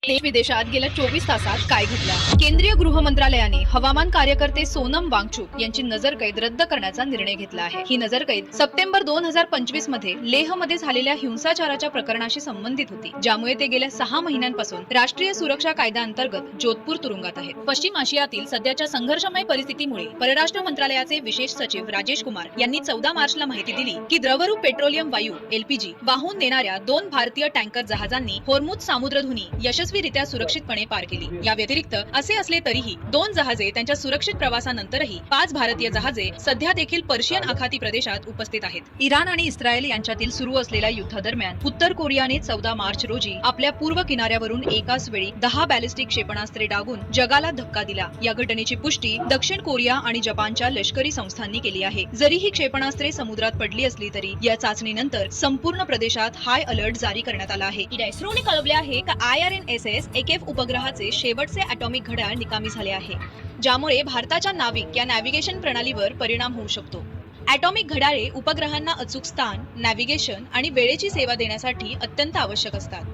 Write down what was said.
देश विदेशात गेल्या 24 तासात काय घडलं? केंद्रीय गृह मंत्रालयाने हवामान कार्यकर्ते सोनम वांगचुक यांची नजरकैद रद्द करण्याचा निर्णय घेतला आहे। ही नजरकैद सप्टेंबर 2025 मध्ये लेह मध्ये झालेल्या हिंसाचाराच्या प्रकरणाशी संबंधित होती, ज्यामुळे ते गेल्या 6 महिन्यांपासून राष्ट्रीय सुरक्षा कायद्याअंतर्गत जोधपूर तुरुंगात आहेत। पश्चिम आशियातील सध्याच्या संघर्षमय परिस्थितीमुळे परराष्ट्र मंत्रालयाचे विशेष सचिव राजेश कुमार यांनी 14 मार्चला माहिती दिली की द्रवरूप पेट्रोलियम वायू (एलपीजी) वाहून नेणाऱ्या 2 भारतीय टँकर जहाजांनी होर्मुझ सामुद्रधुनी यशस्वीरित्या सुरक्षितपणे पार केली। या व्यतिरिक्त असे असले तरीही 2 जहाजे त्यांच्या सुरक्षित प्रवासानंतरही 5 भारतीय जहाजे सध्या देखील पर्शियन आखाती प्रदेशात उपस्थित आहेत। इराण आणि इस्रायल यांच्यातील सुरू असलेल्या युद्धादरम्यान उत्तर कोरियाने 14 मार्च रोजी आपल्या पूर्व किनाऱ्यावरून एकाच वेळी 10 बॅलिस्टिक क्षेपणास्त्रे डागून जगाला धक्का दिला। या घटनेची पुष्टी दक्षिण कोरिया आणि जपानच्या लष्करी संस्थांनी केली आहे। जरी ही क्षेपणास्त्रे समुद्रात पडली असली तरी या चाचणीनंतर संपूर्ण प्रदेशात हाय अलर्ट जारी करण्यात आला आहे। इस्रोने कळवले आहे की IRNSS AKF उपग्रहाचे शेवटचे ॲटॉमिक घड्याळ निकामी झाले आहे, ज्यामुळे भारताच्या नाविक या नॅव्हिगेशन प्रणालीवर परिणाम होऊ शकतो। ॲटॉमिक घड्याळे उपग्रहांना अचूक स्थान, नॅव्हिगेशन आणि वेळेची सेवा देण्यासाठी अत्यंत आवश्यक असतात।